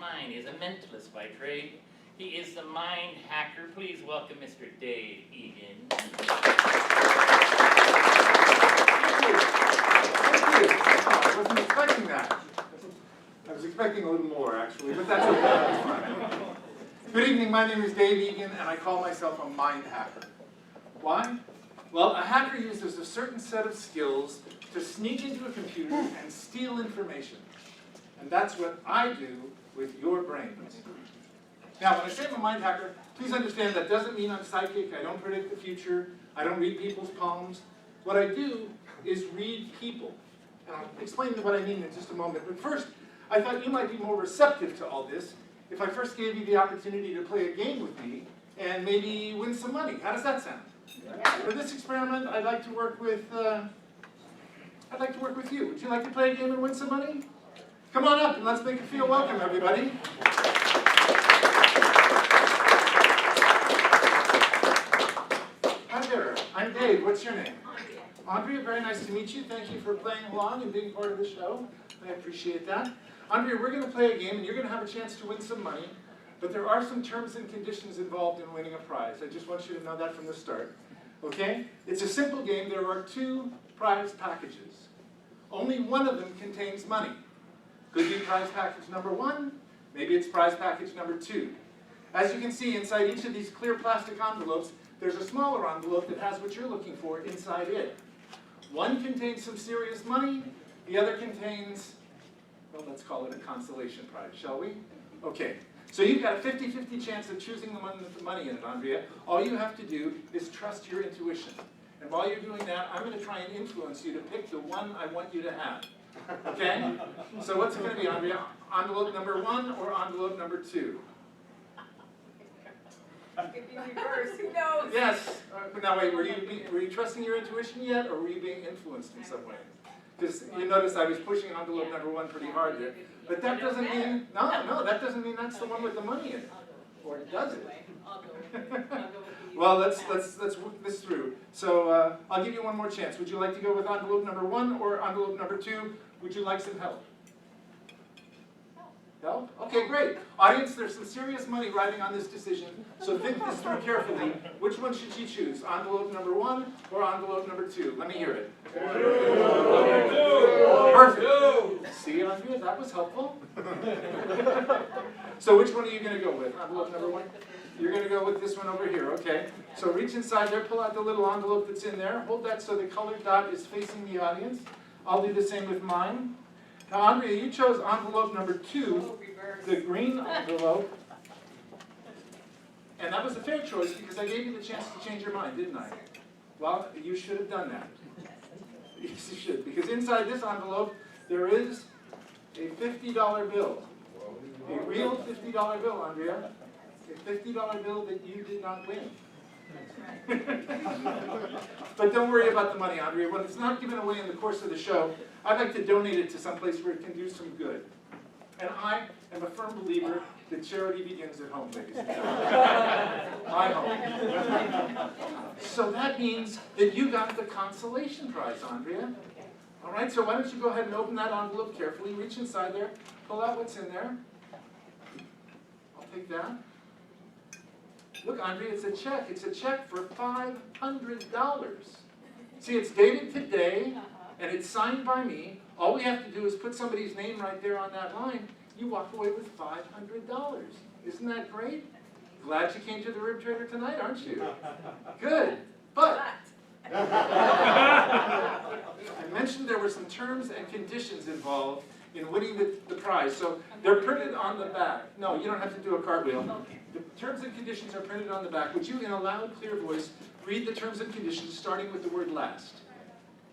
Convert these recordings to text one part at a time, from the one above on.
mind. He is a mentalist by trade. He is the mind hacker. Please welcome Mr. Dave Egan. Thank you. I wasn't expecting that. I was expecting a little more, actually, but that's okay. That's fine. Good evening. My name is Dave Egan, and I call myself a mind hacker. Why? Well, a hacker uses a certain set of skills to sneak into a computer and steal information. And that's what I do with your brains. Now, when I say I'm a mind hacker, please understand that doesn't mean I'm psychic. I don't predict the future. I don't read people's palms. What I do is read people. And I'll explain what I mean in just a moment. But first, I thought you might be more receptive to all this if I first gave you the opportunity to play a game with me and maybe win some money. How does that sound? For this experiment, I'd like to work with you. Would you like to play a game and win some money? Come on up and let's make you feel welcome, everybody. Hi there. I'm Dave. What's your name? Andrea. Very nice to meet you. Thank you for playing along and being part of the show. I appreciate that. Andrea, we're going to play a game and you're going to have a chance to win some money. But there are some terms and conditions involved in winning a prize. I just want you to know that from the start. Okay? It's a simple game. There are 2 prize packages. Only one of them contains money. Could be prize package number 1. Maybe it's prize package number 2. As you can see, inside each of these clear plastic envelopes, there's a smaller envelope that has what you're looking for inside it. One contains some serious money. The other contains, well, let's call it a consolation prize, shall we? Okay. So you've got a 50-50 chance of choosing the one with the money in it, Andrea. All you have to do is trust your intuition. And while you're doing that, I'm going to try and influence you to pick the one I want you to have. Okay? So what's it going to be, Andrea? Envelope number 1 or envelope number 2? It could be reversed. Who knows? Yes. Now wait, were you trusting your intuition yet, or were you being influenced in some way? Because you notice I was pushing envelope number 1 pretty hard there. But that doesn't mean, no, that doesn't mean that's the one with the money in it. Or does it? I'll go with you. Well, let's work this through. So I'll give you one more chance. Would you like to go with envelope number 1 or envelope number 2? Would you like some help? Help? Okay, great. Audience, there's some serious money riding on this decision, so think this through carefully. Which one should you choose? Envelope number 1 or envelope number 2? Let me hear it. Perfect. See, Andrea, that was helpful. So which one are you going to go with? Envelope number 1? You're going to go with this one over here, okay. So reach inside there, pull out the little envelope that's in there. Hold that so the colored dot is facing the audience. I'll do the same with mine. Now, Andrea, you chose envelope number 2, the green envelope. And that was a fair choice because I gave you the chance to change your mind, didn't I? Well, you should have done that. Yes, you should. Because inside this envelope, there is a $50 bill. A real $50 bill, Andrea. A $50 bill that you did not win. But don't worry about the money, Andrea. When it's not given away in the course of the show, I'd like to donate it to some place where it can do some good. And I am a firm believer that charity begins at home, ladies and gentlemen. My home. So that means that you got the consolation prize, Andrea. All right, so why don't you go ahead and open that envelope carefully, reach inside there, pull out what's in there. I'll take that. Look, Andrea, it's a check. It's a check for $500. See, it's dated today, and it's signed by me. All we have to do is put somebody's name right there on that line. You walk away with $500. Isn't that great? Glad you came to the Rib Trader tonight, aren't you? Good. But I mentioned there were some terms and conditions involved in winning the prize. So they're printed on the back. No, you don't have to do a cartwheel. The terms and conditions are printed on the back. Would you, in a loud, clear voice, read the terms and conditions, starting with the word last?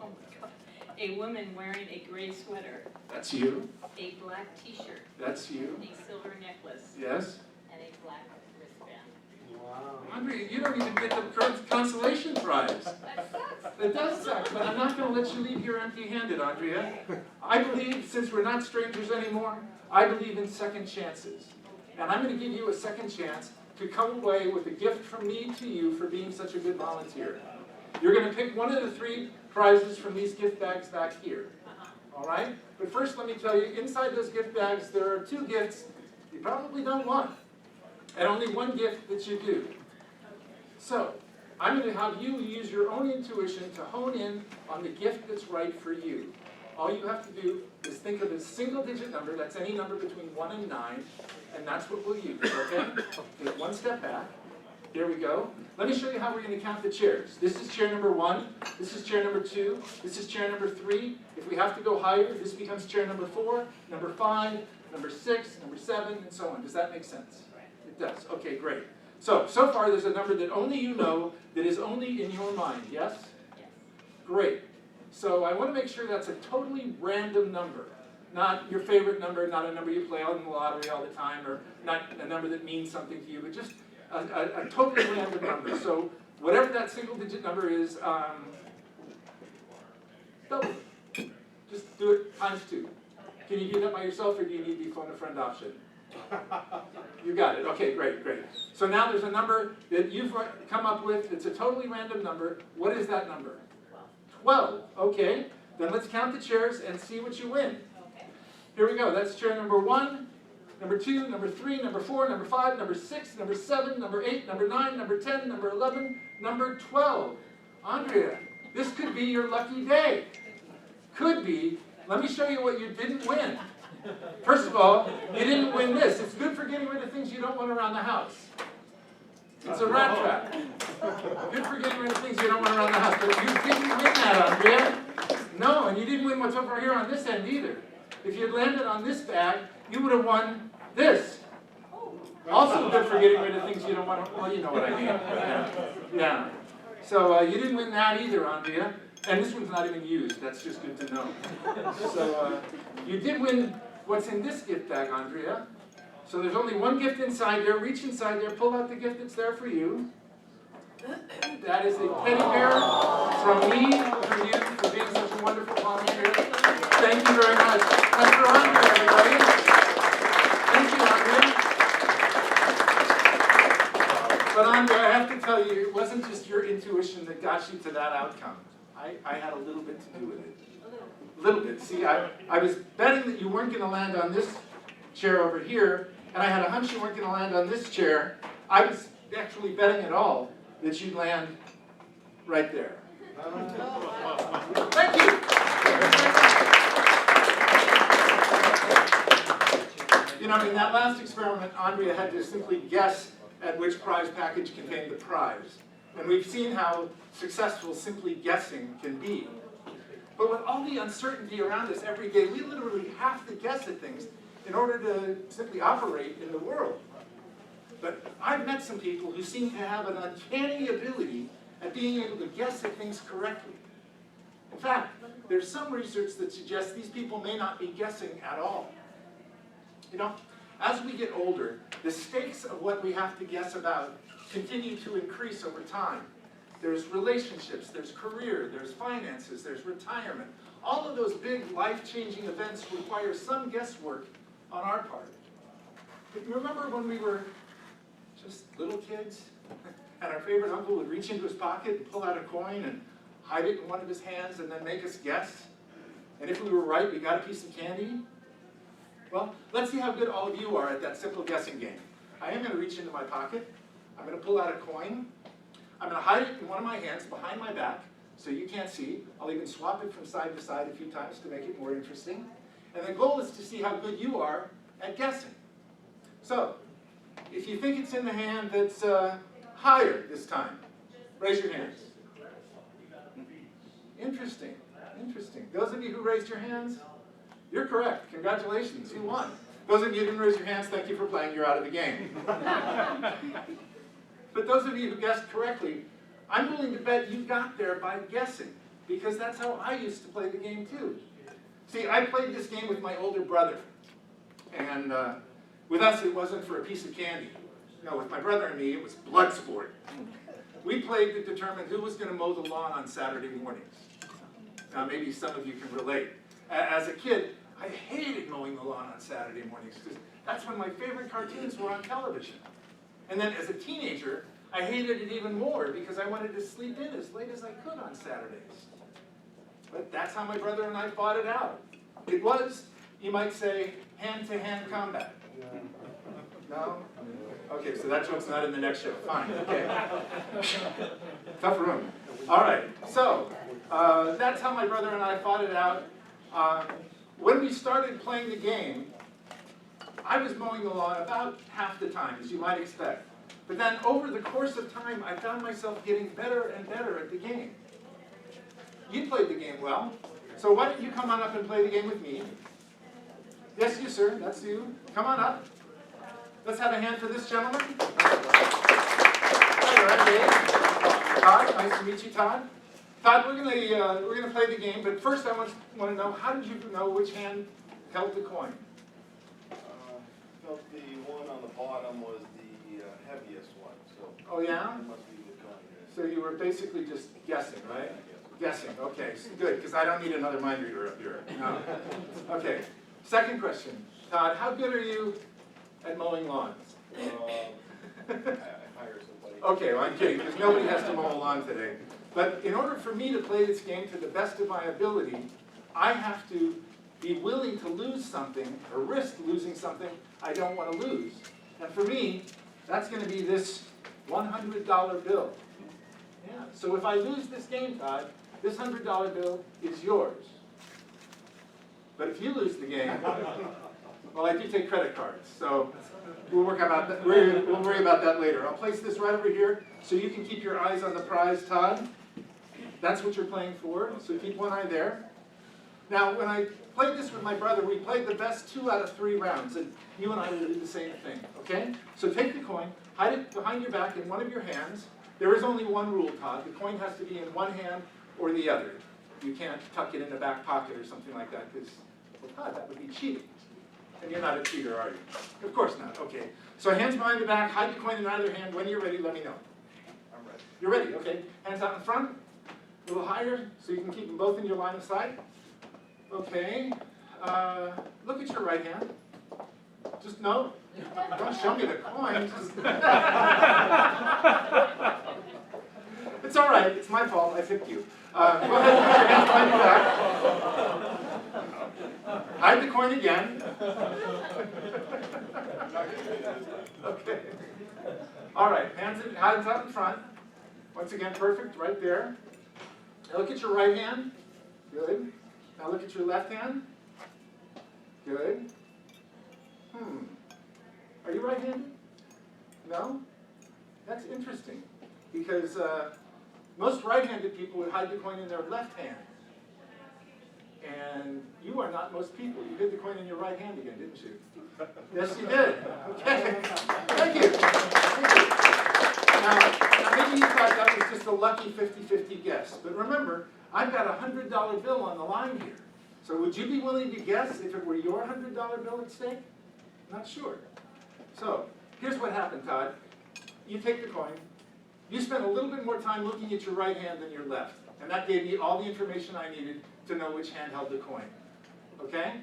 Oh my God. A woman wearing a gray sweater. That's you. A black T-shirt. That's you. A silver necklace. Yes. And a black wristband. Wow. Andrea, you don't even get the consolation prize. That sucks. It does suck, but I'm not going to let you leave here empty-handed, Andrea. I believe, since we're not strangers anymore, I believe in second chances. And I'm going to give you a second chance to come away with a gift from me to you for being such a good volunteer. You're going to pick one of the 3 prizes from these gift bags back here. All right? But first, let me tell you, inside those gift bags, there are 2 gifts You probably don't want. And only one gift that you do. So, I'm going to have you use your own intuition to hone in on the gift that's right for you. All you have to do is think of a single-digit number, that's any number between 1 and 9, and that's what we'll use, okay? Take one step back. Here we go. Let me show you how we're going to count the chairs. This is chair number 1, this is chair number 2, this is chair number 3. If we have to go higher, this becomes chair number 4, number 5, number 6, number 7, and so on. Does that make sense? It does. Okay, great. So far there's a number that only you know, that is only in your mind, yes? Yes. Great. So I want to make sure that's a totally random number. Not your favorite number, not a number you play on the lottery all the time, or not a number that means something to you, but just a totally random number. So whatever that single digit number is, double it. Just do it times 2. Can you do that by yourself, or do you need the phone a friend option? You got it. Okay, great, great. So now there's a number that you've come up with. It's a totally random number. What is that number? 12. Okay. Then let's count the chairs and see what you win. Okay. Here we go. That's chair number 1, number 2, number 3, number 4, number 5, number 6, number 7, number 8, number 9, number 10, number 11, number 12. Andrea, this could be your lucky day. Could be. Let me show you what you didn't win. First of all, you didn't win this. It's good for getting rid of things you don't want around the house. It's a rat trap. Good for getting rid of things you don't want around the house. But you didn't win that, Andrea. No, and you didn't win what's over here on this end either. If you had landed on this bag, you would have won this. Also good for getting rid of things you don't want. Well, you know what I mean. Yeah. So you didn't win that either, Andrea. And this one's not even used. That's just good to know. So you did win what's in this gift bag, Andrea. So there's only one gift inside there. Reach inside there. Pull out the gift that's there for you. That is a teddy bear from me, from you, for being such a wonderful volunteer. Thank you very much. That's for Andrea, everybody. Thank you, Andrea. But Andrea, I have to tell you, it wasn't just your intuition that got you to that outcome. I had a little bit to do with it. A little bit. See, I was betting that you weren't going to land on this chair over here, and I had a hunch you weren't going to land on this chair. I was actually betting it all that you'd land right there. Thank you. You know, in that last experiment, Andrea had to simply guess at which prize package contained the prize. And we've seen how successful simply guessing can be. But with all the uncertainty around us every day, we literally have to guess at things in order to simply operate in the world. But I've met some people who seem to have an uncanny ability at being able to guess at things correctly. In fact, there's some research that suggests these people may not be guessing at all. You know, as we get older, the stakes of what we have to guess about continue to increase over time. There's relationships, there's career, there's finances, there's retirement. All of those big life-changing events require some guesswork on our part. But you remember when we were just little kids, and our favorite uncle would reach into his pocket and pull out a coin and hide it in one of his hands and then make us guess? And if we were right, we got a piece of candy? Well, let's see how good all of you are at that simple guessing game. I am going to reach into my pocket. I'm going to pull out a coin. I'm going to hide it in one of my hands behind my back so you can't see. I'll even swap it from side to side a few times to make it more interesting. And the goal is to see how good you are at guessing. So, if you think it's in the hand that's higher this time, raise your hands. Interesting, interesting. Those of you who raised your hands, you're correct. Congratulations, you won. Those of you who didn't raise your hands, thank you for playing. You're out of the game. But those of you who guessed correctly, I'm willing to bet you got there by guessing, because that's how I used to play the game too. See, I played this game with my older brother, and with us it wasn't for a piece of candy. No, with my brother and me, it was blood sport. We played to determine who was going to mow the lawn on Saturday mornings. Now, maybe some of you can relate. As a kid, I hated mowing the lawn on Saturday mornings, because that's when my favorite cartoons were on television. And then as a teenager, I hated it even more because I wanted to sleep in as late as I could on Saturdays. But that's how my brother and I fought it out. It was, you might say, hand-to-hand combat. No? Okay, so that joke's not in the next show. Fine, okay. Tough room. All right, so that's how my brother and I fought it out. When we started playing the game, I was mowing the lawn about half the time, as you might expect. But then over the course of time, I found myself getting better and better at the game. You played the game well, so why don't you come on up and play the game with me? Yes, you, sir, that's you. Come on up. Let's have a hand for this gentleman. All right, Dave. Todd, nice to meet you, Todd. Todd, we're gonna play the game, but first I want to know, how did you know which hand held the coin? Felt the one on the bottom was the heaviest one, so. Oh, yeah? It must be the coin. So you were basically just guessing, right? Guessing, okay, good, because I don't need another mind reader up here. No. Okay, second question. Todd, how good are you at mowing lawns? I hire somebody. Okay, well, I'm kidding, because nobody has to mow a lawn today. But in order for me to play this game to the best of my ability, I have to be willing to lose something, or risk losing something I don't want to lose. And for me, that's going to be this $100 bill. Yeah. So if I lose this game, Todd, this $100 bill is yours. But if you lose the game, well, I do take credit cards, so we'll worry about that later. I'll place this right over here so you can keep your eyes on the prize, Todd. That's what you're playing for, so keep one eye there. Now, when I played this with my brother, we played the best 2 out of 3 rounds, and you and I will do the same thing, okay? So take the coin, hide it behind your back in one of your hands. There is only one rule, Todd. The coin has to be in one hand or the other. You can't tuck it in the back pocket or something like that, because, well, Todd, that would be cheating. And you're not a cheater, are you? Of course not, okay. So hands behind the back, hide the coin in either hand. When you're ready, let me know. I'm ready. You're ready, okay. Hands out in front, a little higher, so you can keep them both in your line of sight. Okay, look at your right hand. Just no, don't show me the coin. It's all right, it's my fault, I tipped you. Go ahead and put your hands behind your back. Hide the coin again. Okay. All right, hands out in front. Once again, perfect, right there. Now look at your right hand. Good. Now look at your left hand. Good. Are you right-handed? No? That's interesting, because most right-handed people would hide the coin in their left hand. And you are not most people. You hid the coin in your right hand again, didn't you? Yes, you did. Okay. Thank you. Thank you. Now, maybe you thought that was just a lucky 50-50 guess. But remember, I've got a $100 bill on the line here. So would you be willing to guess if it were your $100 bill at stake? Not sure. So here's what happened, Todd. You take the coin. You spent a little bit more time looking at your right hand than your left. And that gave me all the information I needed to know which hand held the coin. Okay?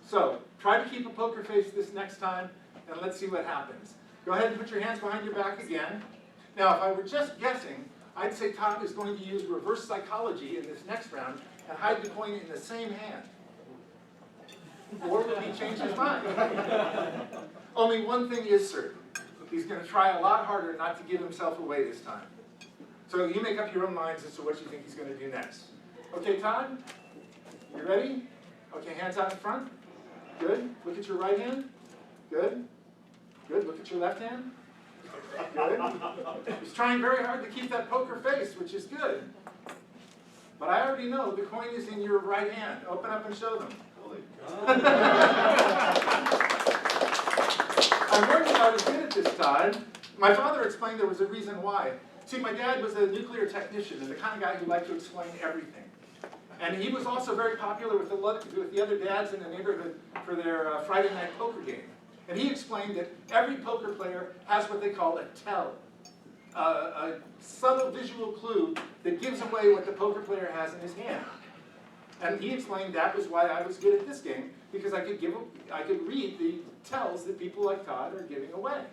So try to keep a poker face this next time, and let's see what happens. Go ahead and put your hands behind your back again. Now, if I were just guessing, I'd say Todd is going to use reverse psychology in this next round and hide the coin in the same hand. Or will he change his mind? Only one thing is certain. He's going to try a lot harder not to give himself away this time. So you make up your own minds as to what you think he's going to do next. Okay, Todd? You ready? Okay, hands out in front. Good. Look at your right hand. Good. Good. Look at your left hand. Good. He's trying very hard to keep that poker face, which is good. But I already know the coin is in your right hand. Open up and show them. I'm worried about as good at this, Todd. My father explained there was a reason why. See, my dad was a nuclear technician and the kind of guy who liked to explain everything. And he was also very popular with the other dads in the neighborhood for their Friday night poker game. And he explained that every poker player has what they call a tell, a subtle visual clue that gives away what the poker player has in his hand. And he explained that was why I was good at this game, because I could read the tells that people like Todd are giving away.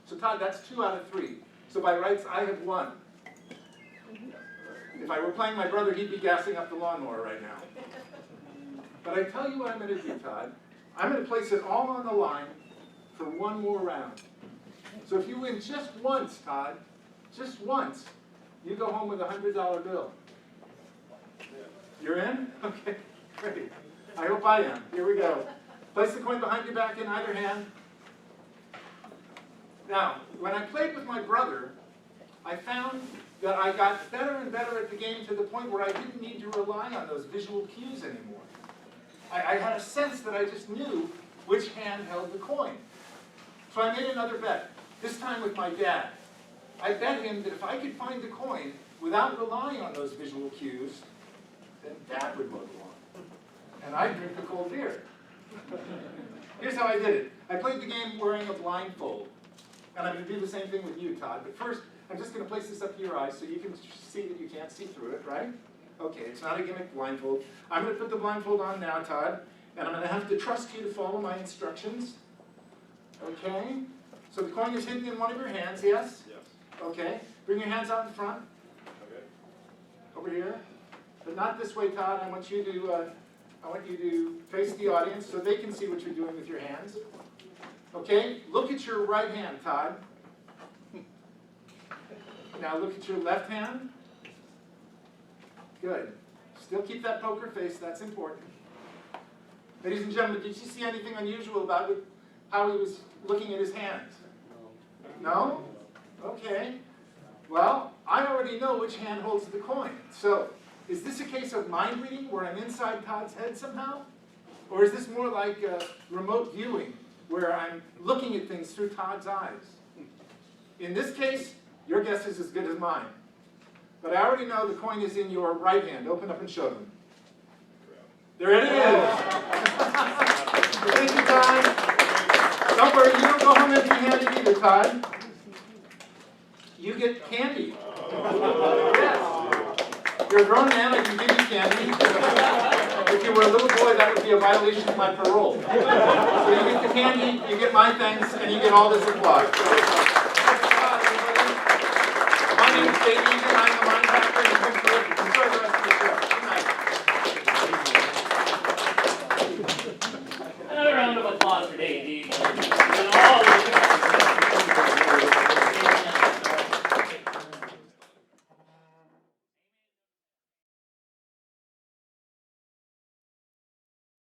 So Todd, that's 2 out of 3. So by rights, I have won. If I were playing my brother, he'd be gassing up the lawnmower right now. But I tell you what I'm going to do, Todd. I'm going to place it all on the line for one more round. So if you win just once, Todd, just once, you go home with a $100 bill. You're in? Okay, great. I hope I am. Here we go. Place the coin behind your back in either hand. Now, when I played with my brother, I found that I got better and better at the game to the point where I didn't need to rely on those visual cues anymore. I had a sense that I just knew which hand held the coin. So I made another bet, this time with my dad. I bet him that if I could find the coin without relying on those visual cues, then Dad would mow the lawn. And I'd drink a cold beer. Here's how I did it. I played the game wearing a blindfold. And I'm going to do the same thing with you, Todd. But first, I'm just going to place this up to your eyes so you can see that you can't see through it, right? Okay, it's not a gimmick blindfold. I'm going to put the blindfold on now, Todd. And I'm going to have to trust you to follow my instructions. Okay? So the coin is hidden in one of your hands, yes? Yes. Okay. Bring your hands out in front. Okay. Over here. But not this way, Todd. I want you to face the audience so they can see what you're doing with your hands. Okay? Look at your right hand, Todd. Now look at your left hand. Good. Still keep that poker face. That's important. Ladies and gentlemen, did you see anything unusual about how he was looking at his hands? No? Okay. Well, I already know which hand holds the coin. So, is this a case of mind reading where I'm inside Todd's head somehow? Or is this more like remote viewing where I'm looking at things through Todd's eyes? In this case, your guess is as good as mine. But I already know the coin is in your right hand. Open up and show them. There it is. Thank you, Todd. Don't worry, you don't go home empty-handed either, Todd. You get candy. Yes. You're a grown man, I can give you candy. If you were a little boy, that would be a violation of my parole. So you get the candy, you get my thanks, and you get all this applause. My name is Egan, I'm the mind hacker, and you've been terrific. Enjoy the rest of the show. Good night. Another round of applause for Dave.